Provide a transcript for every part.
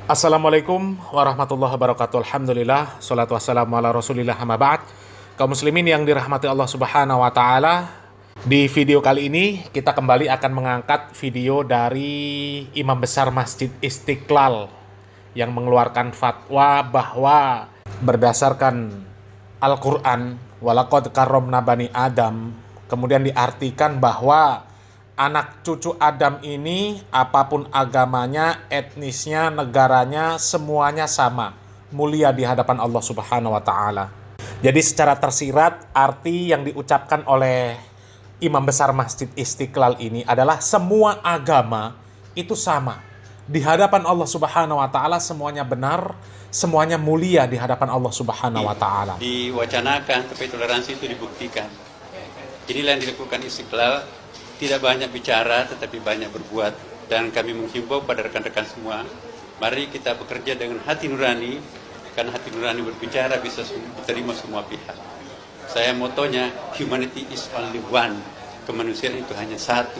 Assalamualaikum warahmatullahi wabarakatuh. Alhamdulillah, salatu wassalamu ala rasulillah amma ba'd. Kaum muslimin yang dirahmati Allah subhanahu wa ta'ala, di video kali ini kita kembali akan mengangkat video dari Imam Besar Masjid Istiqlal yang mengeluarkan fatwa bahwa berdasarkan Al-Quran, walaqad karramna bani Adam, kemudian diartikan bahwa anak cucu Adam ini apapun agamanya, etnisnya, negaranya, semuanya sama, mulia di hadapan Allah Subhanahu wa taala. Jadi secara tersirat arti yang diucapkan oleh Imam Besar Masjid Istiqlal ini adalah semua agama itu sama. Di hadapan Allah Subhanahu wa taala semuanya benar, semuanya mulia di hadapan Allah Subhanahu wa taala. Diwacanakan tapi toleransi itu dibuktikan. Inilah yang dilakukan Istiqlal. Tidak banyak bicara tetapi banyak berbuat, dan kami menghimbau pada rekan-rekan semua, mari kita bekerja dengan hati nurani, karena hati nurani berbicara bisa diterima semua pihak. Saya motonya humanity is only one, kemanusiaan itu hanya satu,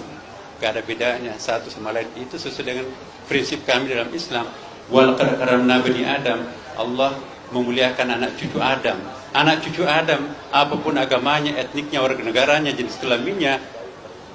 gak ada bedanya satu sama lain. Itu sesuai dengan prinsip kami dalam Islam. Walaqad karramna bani Adam, Allah memuliakan anak cucu Adam. Anak cucu Adam apapun agamanya, etniknya, warga negaranya, jenis kelaminnya,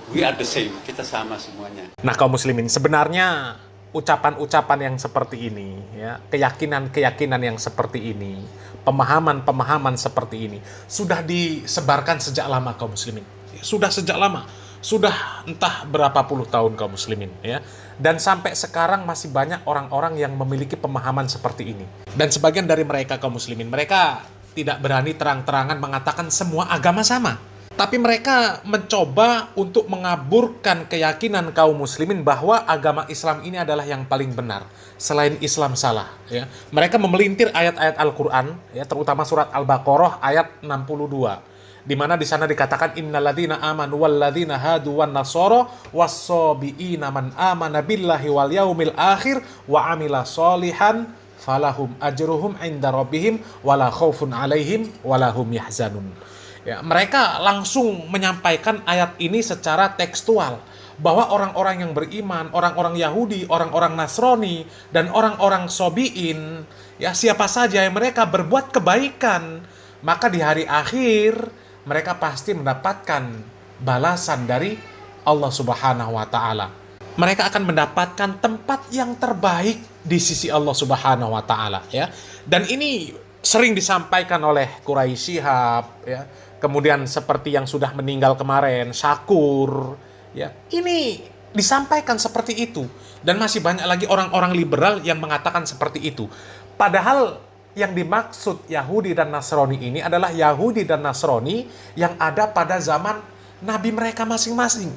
we are the same, kita sama semuanya. Nah, kaum muslimin, sebenarnya ucapan-ucapan yang seperti ini, ya, keyakinan-keyakinan yang seperti ini, pemahaman-pemahaman seperti ini sudah disebarkan sejak lama, kaum muslimin. Sudah sejak lama, sudah entah berapa puluh tahun, kaum muslimin, ya. Dan sampai sekarang masih banyak orang-orang yang memiliki pemahaman seperti ini. Dan sebagian dari mereka, kaum muslimin, mereka tidak berani terang-terangan mengatakan semua agama sama. Tapi mereka mencoba untuk mengaburkan keyakinan kaum muslimin bahwa agama Islam ini adalah yang paling benar. Selain Islam salah. Ya. Mereka memelintir ayat-ayat Al-Quran, ya, terutama surat Al-Baqarah ayat 62. Di mana di sana dikatakan innalladzina amanu walladzina hadu wan nasara was-sabiina man amana billahi wal yaumil akhir wa amila sholihan falahum ajruhum inda rabbihim wala khaufun alaihim wala hum yahzanun. Ya, mereka langsung menyampaikan ayat ini secara tekstual bahwa orang-orang yang beriman, orang-orang Yahudi, orang-orang Nasrani, dan orang-orang Sobiin, ya siapa saja yang mereka berbuat kebaikan, maka di hari akhir mereka pasti mendapatkan balasan dari Allah Subhanahu wa taala. Mereka akan mendapatkan tempat yang terbaik di sisi Allah Subhanahu wa taala, ya. Dan ini sering disampaikan oleh Quraisy Shihab, ya. Kemudian seperti yang sudah meninggal kemarin, Syakur, ya. Ini disampaikan seperti itu, dan masih banyak lagi orang-orang liberal yang mengatakan seperti itu. Padahal yang dimaksud Yahudi dan Nasrani ini adalah Yahudi dan Nasrani yang ada pada zaman Nabi mereka masing-masing.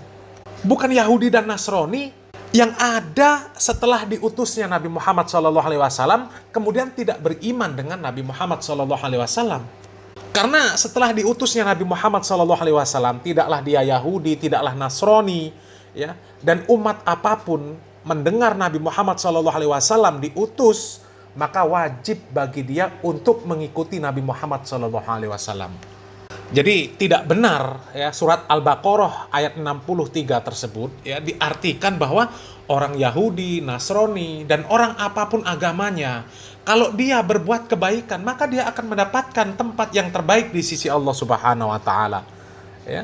Bukan Yahudi dan Nasrani yang ada setelah diutusnya Nabi Muhammad SAW, kemudian tidak beriman dengan Nabi Muhammad SAW. Karena setelah diutusnya Nabi Muhammad SAW, tidaklah dia Yahudi, tidaklah Nasrani, ya, dan umat apapun mendengar Nabi Muhammad SAW diutus, maka wajib bagi dia untuk mengikuti Nabi Muhammad SAW. Jadi tidak benar, ya, surat Al-Baqarah ayat 63 tersebut, ya, diartikan bahwa orang Yahudi, Nasrani, dan orang apapun agamanya, kalau dia berbuat kebaikan, maka dia akan mendapatkan tempat yang terbaik di sisi Allah Subhanahu wa taala. Ya.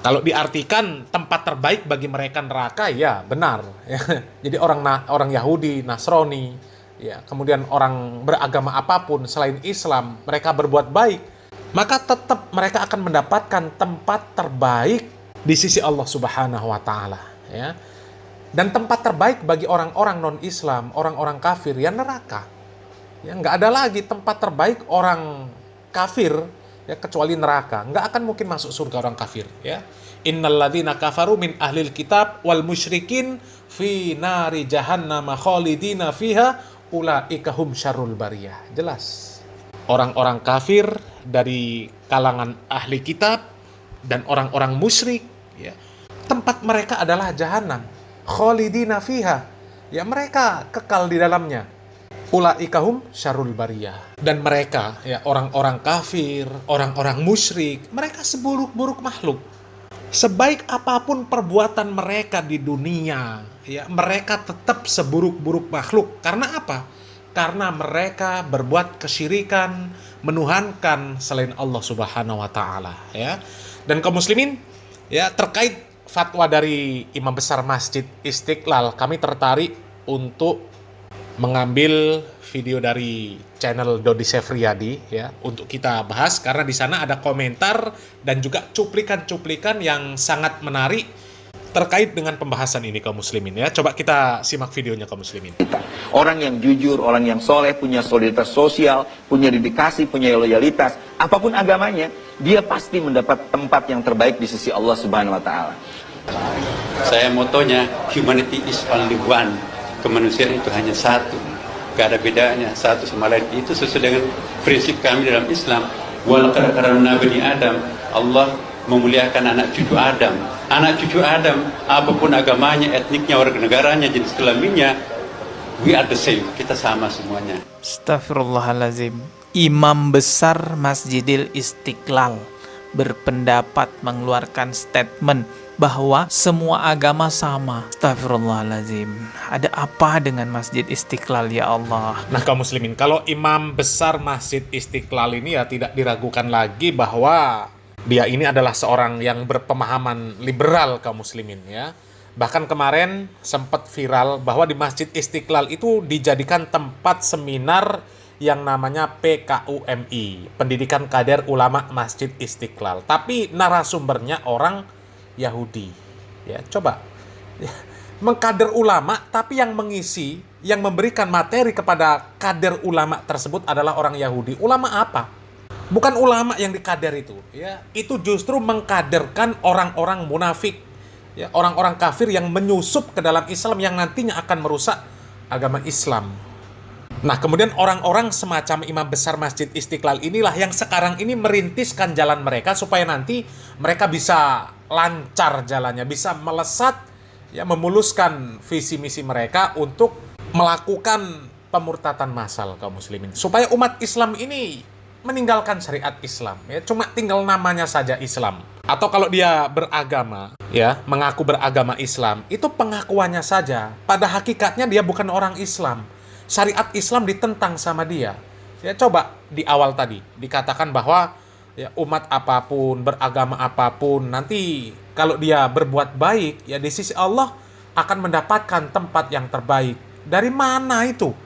Kalau diartikan tempat terbaik bagi mereka neraka, ya benar. Ya. Jadi orang Yahudi, Nasrani, ya, kemudian orang beragama apapun selain Islam, mereka berbuat baik, maka tetap mereka akan mendapatkan tempat terbaik di sisi Allah Subhanahu wa taala, ya. Dan tempat terbaik bagi orang-orang non-Islam, orang-orang kafir, ya neraka. Ya, nggak ada lagi tempat terbaik orang kafir, ya, kecuali neraka. Nggak akan mungkin masuk surga orang kafir, ya. Innalladzina kafaru min ahlil kitab wal musyrikin fi nari jahannam khalidina fiha ulaika hum syarrul bariyah. Jelas. Orang-orang kafir dari kalangan ahli kitab dan orang-orang musyrik, ya, tempat mereka adalah jahanam. Khalidina fiha, ya, mereka kekal di dalamnya. Ulaika hum syarrul bariyah. Dan mereka, ya, orang-orang kafir, orang-orang musyrik, mereka seburuk-buruk makhluk. Sebaik apapun perbuatan mereka di dunia, ya, mereka tetap seburuk-buruk makhluk. Karena apa? Karena mereka berbuat kesyirikan, menuhankan selain Allah Subhanahu wa taala, ya. Dan kaum muslimin, ya, terkait fatwa dari Imam Besar Masjid Istiqlal, kami tertarik untuk mengambil video dari channel Dodi Sefriadi, ya, untuk kita bahas karena di sana ada komentar dan juga cuplikan-cuplikan yang sangat menarik terkait dengan pembahasan ini kaum muslimin, ya. Coba kita simak videonya kaum muslimin. Orang yang jujur, orang yang soleh, punya solidaritas sosial, punya dedikasi, punya loyalitas, apapun agamanya, dia pasti mendapat tempat yang terbaik di sisi Allah Subhanahu wa taala. Saya motonya humanity is only one. Kemanusiaan itu hanya satu. Gak ada bedanya satu sama lain. Itu sesuai dengan prinsip kami dalam Islam. Walaqad karamna bani Adam. Allah memuliakan anak cucu Adam. Anak cucu Adam, apapun agamanya, etniknya, warga negaranya, jenis kelaminnya, we are the same. Kita sama semuanya. Astagfirullahalazim. Imam Besar Masjidil Istiqlal berpendapat mengeluarkan statement bahwa semua agama sama. Astagfirullahalazim. Ada apa dengan Masjid Istiqlal, ya Allah? Nah kaum muslimin, kalau Imam Besar Masjid Istiqlal ini ya tidak diragukan lagi bahwa dia ini adalah seorang yang berpemahaman liberal kaum muslimin, ya. Bahkan kemarin sempat viral bahwa di Masjid Istiqlal itu dijadikan tempat seminar yang namanya PKUMI, Pendidikan Kader Ulama Masjid Istiqlal. Tapi narasumbernya orang Yahudi, ya. Coba ya, mengkader ulama, tapi yang mengisi, yang memberikan materi kepada kader ulama tersebut adalah orang Yahudi. Ulama apa? Bukan ulama yang dikader itu, ya. Itu justru mengkaderkan orang-orang munafik, ya, orang-orang kafir yang menyusup ke dalam Islam yang nantinya akan merusak agama Islam. Nah, kemudian orang-orang semacam Imam Besar Masjid Istiqlal inilah yang sekarang ini merintiskan jalan mereka supaya nanti mereka bisa lancar jalannya, bisa melesat, ya, memuluskan visi misi mereka untuk melakukan pemurtatan massal kaum muslimin. Supaya umat Islam ini meninggalkan syariat Islam, ya, cuma tinggal namanya saja Islam. Atau kalau dia beragama, ya, mengaku beragama Islam, itu pengakuannya saja. Pada hakikatnya dia bukan orang Islam. Syariat Islam ditentang sama dia. Ya, coba di awal tadi dikatakan bahwa ya, umat apapun, beragama apapun, nanti kalau dia berbuat baik, ya di sisi Allah akan mendapatkan tempat yang terbaik. Dari mana itu?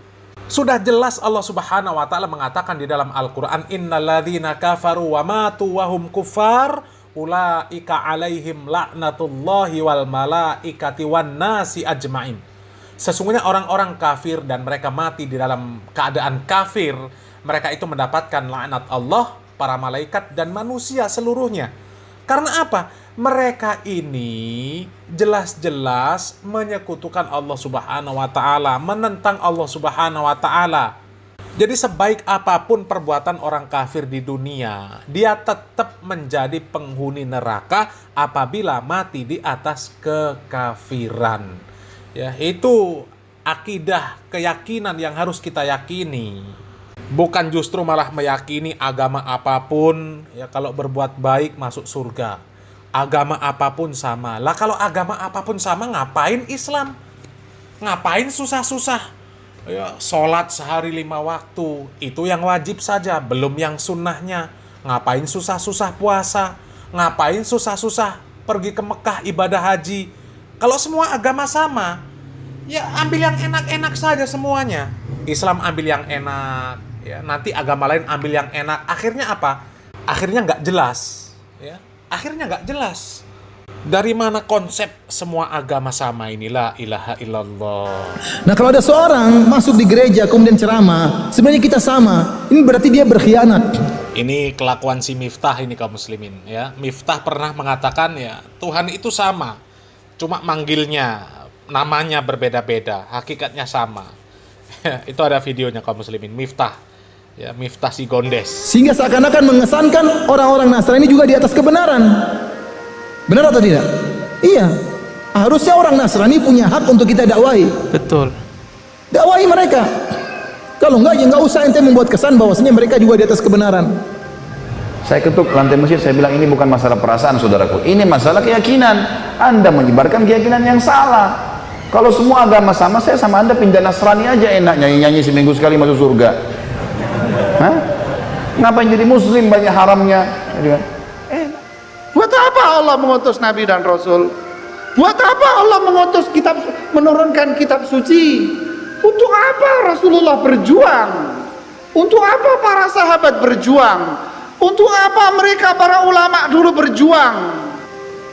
Sudah jelas Allah Subhanahu wa taala mengatakan di dalam Al-Qur'an, innalladzina kafaru wa matu wa hum kuffar ulaika alaihim la'natullahi wal malaikati wan nasi ajmain. Sesungguhnya orang-orang kafir dan mereka mati di dalam keadaan kafir, mereka itu mendapatkan laknat Allah, para malaikat dan manusia seluruhnya. Karena apa? Mereka ini jelas-jelas menyekutukan Allah Subhanahu wa taala, menentang Allah Subhanahu wa taala. Jadi sebaik apapun perbuatan orang kafir di dunia, dia tetap menjadi penghuni neraka apabila mati di atas kekafiran. Ya, itu akidah, keyakinan yang harus kita yakini. Bukan justru malah meyakini agama apapun, ya, kalau berbuat baik masuk surga. Agama apapun sama. Lah kalau agama apapun sama, ngapain Islam? Ngapain susah-susah? Ya, sholat sehari 5 waktu, itu yang wajib saja, belum yang sunnahnya. Ngapain susah-susah puasa? Ngapain susah-susah pergi ke Mekah ibadah haji? Kalau semua agama sama, ya ambil yang enak-enak saja semuanya. Islam ambil yang enak, ya, nanti agama lain ambil yang enak. Akhirnya apa? Akhirnya nggak jelas, ya. Akhirnya nggak jelas. Dari mana konsep semua agama sama ini? La ilaha illallah. Nah, kalau ada seorang masuk di gereja kemudian ceramah, sebenarnya kita sama, ini berarti dia berkhianat. Ini kelakuan si Miftah ini kaum muslimin, ya. Miftah pernah mengatakan, ya, Tuhan itu sama, cuma manggilnya, namanya berbeda-beda, hakikatnya sama. Itu ada videonya kaum muslimin, Miftah, ya, Miftah si Gondes. Sehingga seakan-akan mengesankan orang-orang Nasrani juga di atas kebenaran. Benar atau tidak? Iya. Harusnya orang Nasrani punya hak untuk kita dakwahi. Betul. Dakwahi mereka. Kalau enggak, ya enggak usah ente membuat kesan bahwasanya mereka juga di atas kebenaran. Saya ketuk lantai masjid, saya bilang ini bukan masalah perasaan saudaraku, ini masalah keyakinan. Anda menyebarkan keyakinan yang salah. Kalau semua agama sama, saya sama Anda pindah Nasrani aja enak, nyanyi-nyanyi seminggu sekali masuk surga. Hah? Ngapain jadi muslim banyak haramnya? Buat apa Allah mengutus Nabi dan Rasul? Buat apa Allah mengutus kitab, menurunkan kitab suci? Untuk apa Rasulullah berjuang? Untuk apa para sahabat berjuang? Untuk apa mereka para ulama dulu berjuang?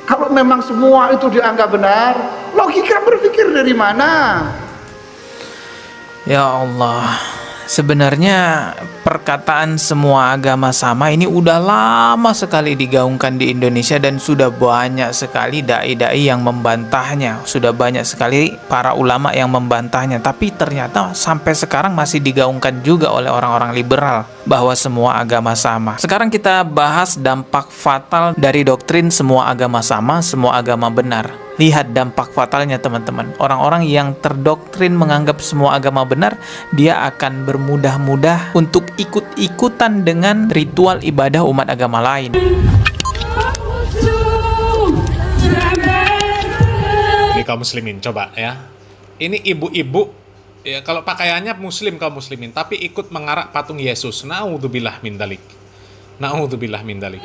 Kalau memang semua itu dianggap benar, logika berpikir dari mana? Ya Allah, sebenarnya perkataan semua agama sama ini udah lama sekali digaungkan di Indonesia dan sudah banyak sekali dai-dai yang membantahnya, sudah banyak sekali para ulama yang membantahnya, tapi ternyata sampai sekarang masih digaungkan juga oleh orang-orang liberal bahwa semua agama sama. Sekarang kita bahas dampak fatal dari doktrin semua agama sama, semua agama benar. Lihat dampak fatalnya teman-teman. Orang-orang yang terdoktrin menganggap semua agama benar, dia akan bermudah-mudah untuk ikut-ikutan dengan ritual ibadah umat agama lain. Ini kaum muslimin, coba ya. Ini ibu-ibu, ya kalau pakaiannya muslim kaum muslimin, tapi ikut mengarak patung Yesus. Na'udzubillah min dalik. Na'udzubillah min dalik.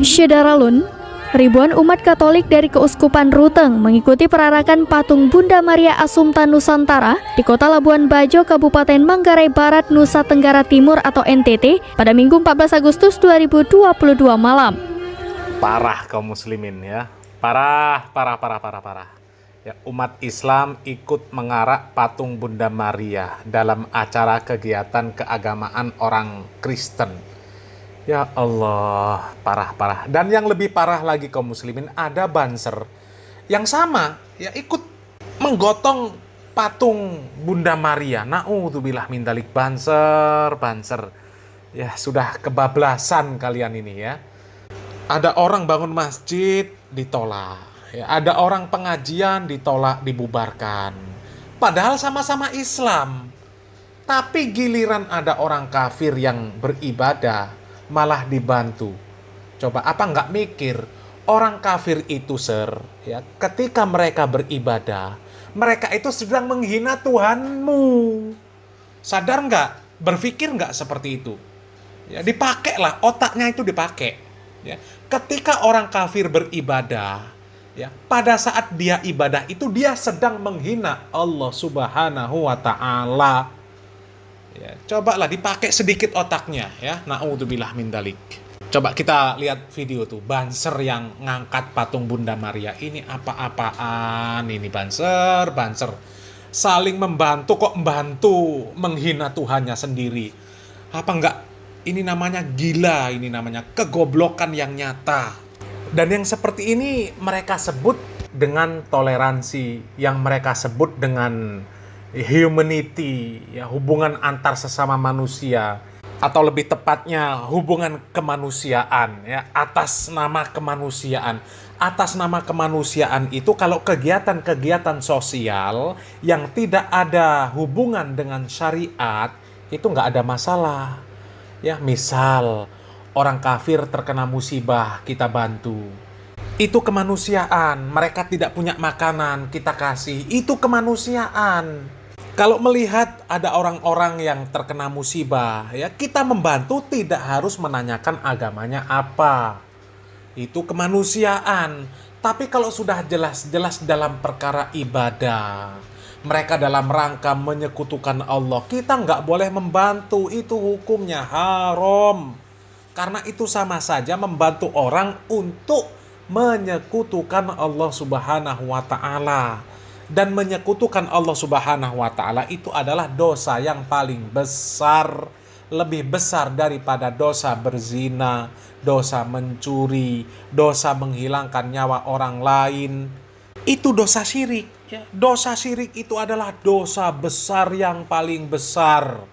Syederalun, ribuan umat Katolik dari Keuskupan Ruteng mengikuti perarakan patung Bunda Maria Assumpta Nusantara di Kota Labuan Bajo, Kabupaten Manggarai Barat, Nusa Tenggara Timur atau NTT pada Minggu 14 Agustus 2022 malam. Parah kaum muslimin ya. Parah. Ya, umat Islam ikut mengarak patung Bunda Maria dalam acara kegiatan keagamaan orang Kristen. Ya Allah, parah. Dan yang lebih parah lagi kaum muslimin, ada banser yang sama, ya ikut menggotong patung Bunda Maria. Na'udzubillah min dzalik, banser. Ya sudah kebablasan kalian ini ya. Ada orang bangun masjid ditolak, ya, ada orang pengajian ditolak, dibubarkan. Padahal sama-sama Islam. Tapi giliran ada orang kafir yang beribadah malah dibantu. Coba apa nggak mikir orang kafir itu ya, ketika mereka beribadah, mereka itu sedang menghina Tuhanmu. Sadar nggak? Berpikir nggak seperti itu? Ya, dipakailah otaknya itu dipakai. Ya, ketika orang kafir beribadah, ya, pada saat dia ibadah itu dia sedang menghina Allah Subhanahu wa Ta'ala. Ya, cobalah dipakai sedikit otaknya ya. Na'udzubillah min dzalik. Coba kita lihat video tuh, banser yang ngangkat patung Bunda Maria. Ini apa-apaan ini banser. Saling membantu kok membantu menghina Tuhannya sendiri. Apa enggak? Ini namanya gila, ini namanya kegoblokan yang nyata. Dan yang seperti ini mereka sebut dengan toleransi, yang mereka sebut dengan humanity, ya, hubungan antar sesama manusia, atau lebih tepatnya hubungan kemanusiaan, ya, atas nama kemanusiaan. Atas nama kemanusiaan itu kalau kegiatan-kegiatan sosial yang tidak ada hubungan dengan syariat itu nggak ada masalah. Ya, misal orang kafir terkena musibah, kita bantu. Itu kemanusiaan. Mereka tidak punya makanan, kita kasih. Itu kemanusiaan. Kalau melihat ada orang-orang yang terkena musibah, ya kita membantu, tidak harus menanyakan agamanya apa. Itu kemanusiaan. Tapi kalau sudah jelas-jelas dalam perkara ibadah, mereka dalam rangka menyekutukan Allah, kita nggak boleh membantu. Itu hukumnya haram. Karena itu sama saja membantu orang untuk menyekutukan Allah Subhanahu wa Ta'ala. Dan menyekutukan Allah Subhanahu wa Ta'ala itu adalah dosa yang paling besar, lebih besar daripada dosa berzina, dosa mencuri, dosa menghilangkan nyawa orang lain. Itu dosa syirik, ya. Dosa syirik itu adalah dosa besar yang paling besar,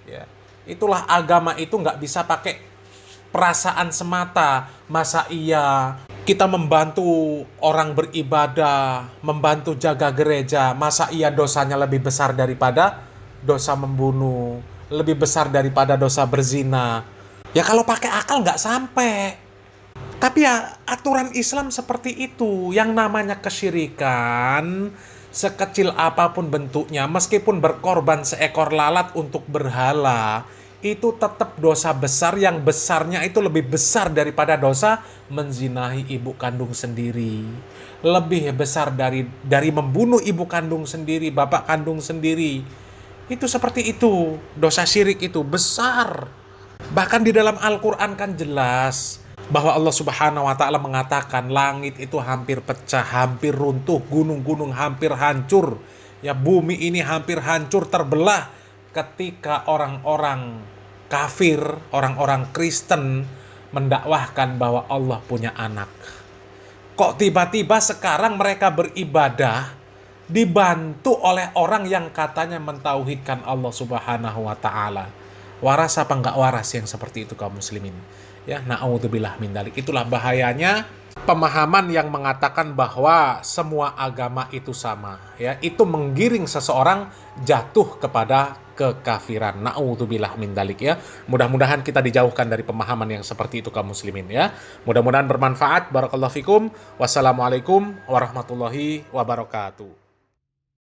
ya. Itulah agama itu nggak bisa pakai perasaan semata. Masa iya kita membantu orang beribadah, membantu jaga gereja, masa iya dosanya lebih besar daripada dosa membunuh, lebih besar daripada dosa berzina. Ya kalau pakai akal nggak sampai. Tapi ya aturan Islam seperti itu. Yang namanya kesyirikan, sekecil apapun bentuknya, meskipun berkorban seekor lalat untuk berhala, itu tetap dosa besar, yang besarnya itu lebih besar daripada dosa menzinahi ibu kandung sendiri. Lebih besar dari membunuh ibu kandung sendiri, bapak kandung sendiri. Itu seperti itu. Dosa syirik itu besar. Bahkan di dalam Al-Quran kan jelas bahwa Allah Subhanahu wa Ta'ala mengatakan langit itu hampir pecah, hampir runtuh, gunung-gunung hampir hancur, ya bumi ini hampir hancur terbelah ketika orang-orang kafir, orang-orang Kristen mendakwahkan bahwa Allah punya anak. Kok tiba-tiba sekarang mereka beribadah dibantu oleh orang yang katanya mentauhidkan Allah Subhanahu wa Ta'ala? Waras apa enggak waras yang seperti itu kaum muslimin? Ya, na'udzubillah min dzalik. Itulah bahayanya pemahaman yang mengatakan bahwa semua agama itu sama, ya. Itu menggiring seseorang jatuh kepada kekafiran. Na'udzubillah min dzalik, ya. Mudah-mudahan kita dijauhkan dari pemahaman yang seperti itu kaum muslimin, ya. Mudah-mudahan bermanfaat. Barakallahu fikum. Wassalamualaikum warahmatullahi wabarakatuh.